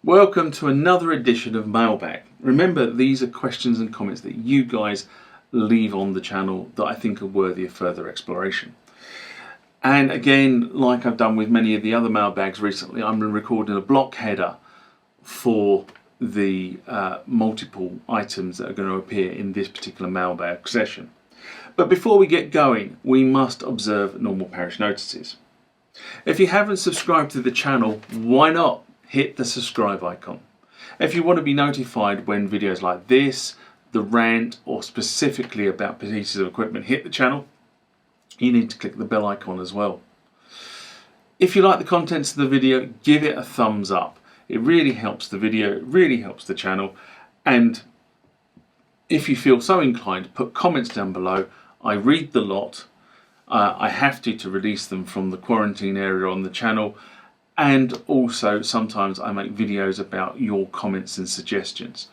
Welcome to another edition of Mailbag. Remember, these are questions and comments that you guys leave on the channel that I think are worthy of further exploration. And again, like I've done with many of the other mailbags recently, I'm recording a block header for the multiple items that are going to appear in this particular mailbag session. But before we get going, we must observe normal parish notices. If you haven't subscribed to the channel, why not hit the subscribe icon? If you want to be notified when videos like this, the rant, or specifically about pieces of equipment hit the channel, you need to click the bell icon as well. If you like the contents of the video, give it a thumbs up. It really helps the video, it really helps the channel. And if you feel so inclined, put comments down below. I read the lot. I have to release them from the quarantine area on the channel. And also sometimes I make videos about your comments and suggestions.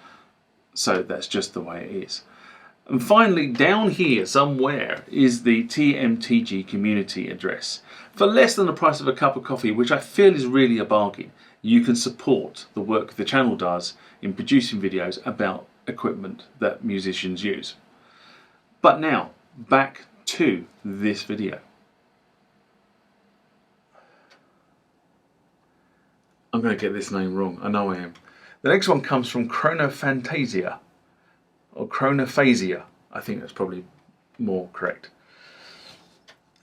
So that's just the way it is. And finally, down here somewhere is the TMTG community address. For less than the price of a cup of coffee, which I feel is really a bargain, you can support the work the channel does in producing videos about equipment that musicians use. But now, back to this video. I'm going to get this name wrong, I know I am. The next one comes from Chronophantasia, or Chronophasia, I think that's probably more correct.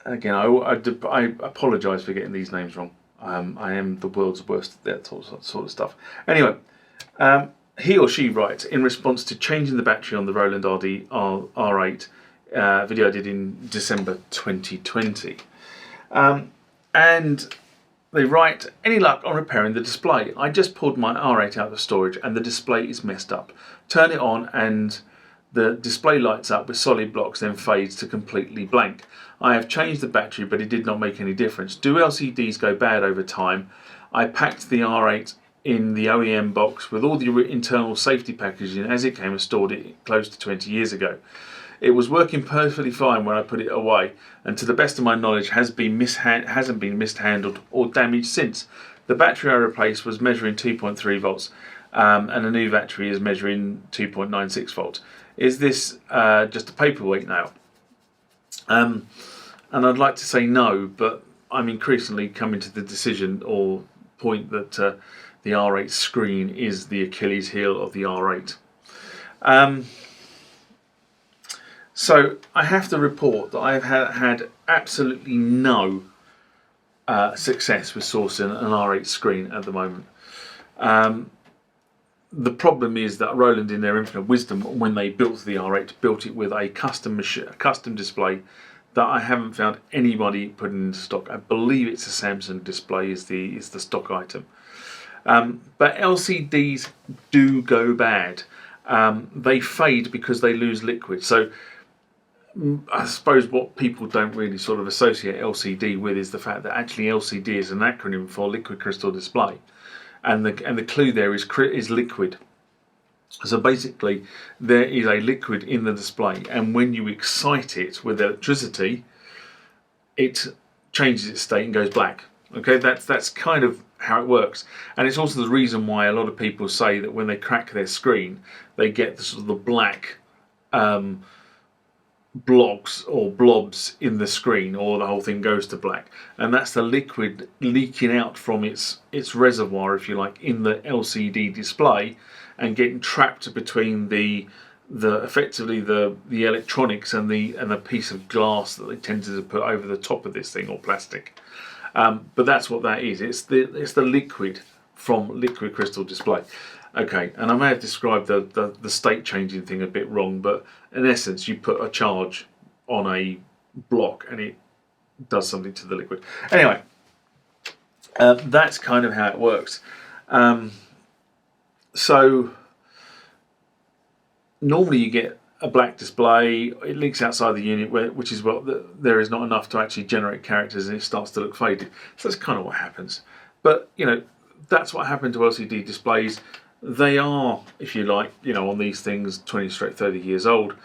Again, I apologise for getting these names wrong. I am the world's worst at that sort of stuff. Anyway, he or she writes, in response to changing the battery on the Roland R8 video I did in December 2020. And they write, any luck on repairing the display? I just pulled my R8 out of storage and the display is messed up. Turn it on and the display lights up with solid blocks, then fades to completely blank. I have changed the battery, but it did not make any difference. Do LCDs go bad over time? I packed the R8 in the OEM box with all the internal safety packaging as it came and stored it close to 20 years ago. It was working perfectly fine when I put it away, and to the best of my knowledge hasn't been mishandled or damaged since. The battery I replaced was measuring 2.3 volts, and a new battery is measuring 2.96 volts. Is this just a paperweight now? And I'd like to say no, but I'm increasingly coming to the decision or point that the R8 screen is the Achilles heel of the R8. So I have to report that I've had absolutely no success with sourcing an R8 screen at the moment. The problem is that Roland, in their infinite wisdom, when they built the R8, built it with a custom display that I haven't found anybody putting into stock. I believe it's a Samsung display is the stock item. But LCDs do go bad. They fade because they lose liquid. So I suppose what people don't really sort of associate LCD with is the fact that actually LCD is an acronym for liquid crystal display, and the clue there is liquid. So basically there is a liquid in the display, and when you excite it with electricity, it changes its state and goes black. Okay, that's kind of how it works, and it's also the reason why a lot of people say that when they crack their screen, they get the sort of the black blocks or blobs in the screen, or the whole thing goes to black, and that's the liquid leaking out from its reservoir, if you like, in the LCD display and getting trapped between the effectively the electronics and the piece of glass that they tended to put over the top of this thing, or plastic. But that's what that is. It's the liquid from liquid crystal display. Okay, and I may have described the state changing thing a bit wrong, but in essence you put a charge on a block and it does something to the liquid. Anyway, that's kind of how it works. So normally you get a black display, it leaks outside the unit, which is there is not enough to actually generate characters, and it starts to look faded. So that's kind of what happens. But you know, that's what happened to LCD displays. They are, if you like, you know, on these things 20 straight 30 years old.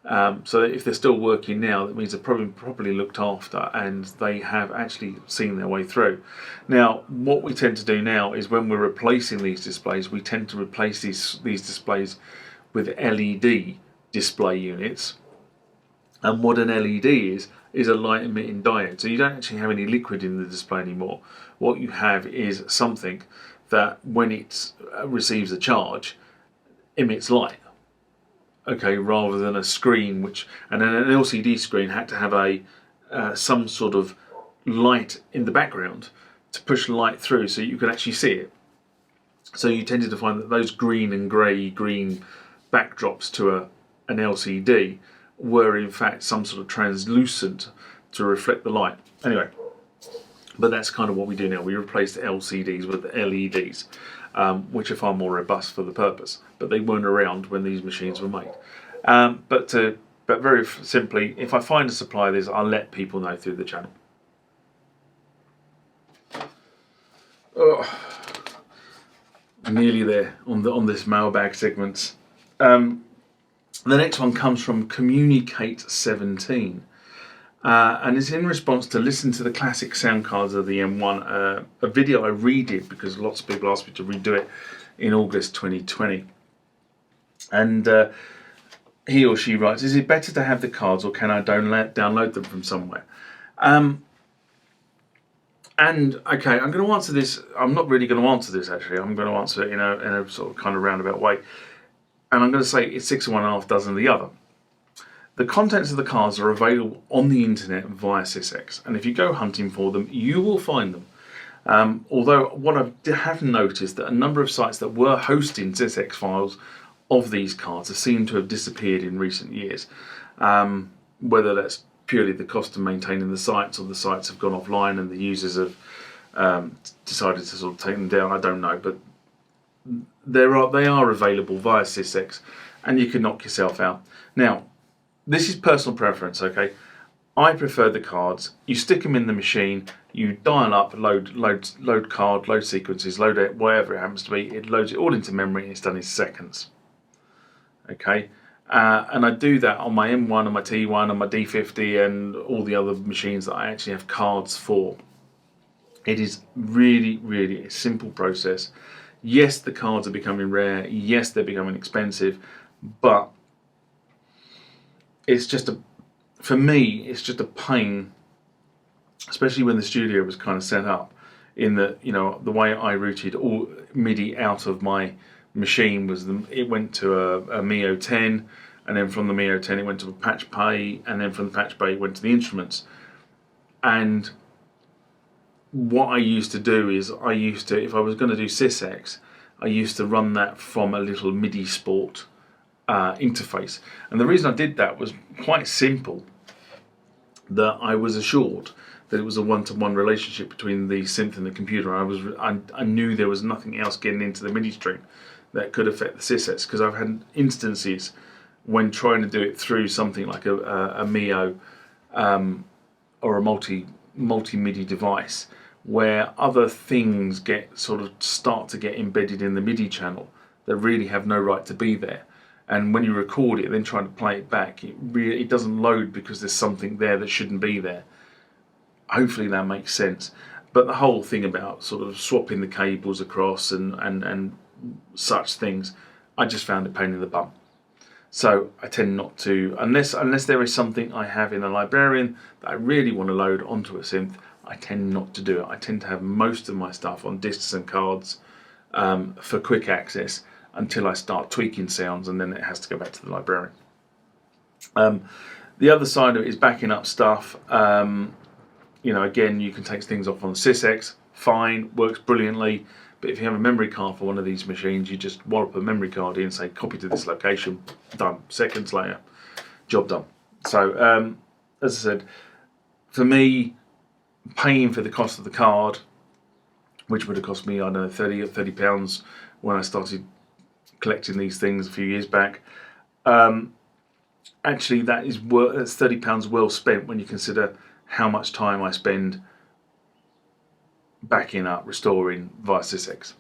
So if they're still working now, that means they're probably properly looked after and they have actually seen their way through. Now, what we tend to do now is when we're replacing these displays, we tend to replace these displays with LED display units. And what an LED is a light emitting diode. So you don't actually have any liquid in the display anymore. What you have is something that when it receives a charge, emits light. Okay, rather than a screen, and then an LCD screen had to have a some sort of light in the background to push light through so you could actually see it. So you tended to find that those green and green backdrops to an LCD were in fact some sort of translucent to reflect the light. Anyway, but that's kind of what we do now. We replaced LCDs with LEDs, which are far more robust for the purpose, but they weren't around when these machines were made. But very simply, if I find a supply of this, I'll let people know through the channel. Oh, nearly there on this mailbag segment. The next one comes from Communicate17. And it's in response to listen to the classic sound cards of the M1, a video I redid because lots of people asked me to redo it in August 2020. And he or she writes, is it better to have the cards or can I download them from somewhere? And okay, I'm going to answer this. I'm not really going to answer this actually. I'm going to answer it in a sort of kind of roundabout way. And I'm going to say it's 6 of one, half dozen of the other. The contents of the cards are available on the internet via SYSEX, and if you go hunting for them, you will find them. Although what I have noticed that a number of sites that were hosting SYSEX files of these cards have seemed to have disappeared in recent years. Whether that's purely the cost of maintaining the sites, or the sites have gone offline and the users have decided to sort of take them down, I don't know. But they are available via SYSEX, and you can knock yourself out. Now, this is personal preference, okay? I prefer the cards. You stick them in the machine, you dial up, load card, load sequences, load it, whatever it happens to be. It loads it all into memory and it's done in seconds. Okay, and I do that on my M1 and my T1 and my D50 and all the other machines that I actually have cards for. It is really, really a simple process. Yes, the cards are becoming rare. Yes, they're becoming expensive, but it's just for me, it's just a pain, especially when the studio was kind of set up in the, the way I routed all MIDI out of my machine was it went to a Mio 10, and then from the Mio 10 it went to a patch bay, and then from the patch bay it went to the instruments. And what I used to do is if I was going to do SYSEX, I used to run that from a little MIDI Sport interface. And the reason I did that was quite simple, that I was assured that it was a one-to-one relationship between the synth and the computer. I knew there was nothing else getting into the MIDI string that could affect the SYSEX, because I've had instances when trying to do it through something like a Mio or a multi MIDI device, where other things start to get embedded in the MIDI channel that really have no right to be there. And when you record it, then trying to play it back, it doesn't load because there's something there that shouldn't be there. Hopefully that makes sense. But the whole thing about sort of swapping the cables across and such things, I just found it a pain in the bum. So I tend not to, unless there is something I have in a librarian that I really want to load onto a synth, I tend not to do it. I tend to have most of my stuff on discs and cards for quick access until I start tweaking sounds, and then it has to go back to the librarian. The other side of it is backing up stuff. Again, you can take things off on SYSEX, fine, works brilliantly. But if you have a memory card for one of these machines, you just wallop a memory card in, say copy to this location, done. Seconds later, job done. So, as I said, for me, paying for the cost of the card, which would have cost me, I don't know, £30 when I started collecting these things a few years back, actually that's £30 well spent when you consider how much time I spend backing up, restoring via SYSEX.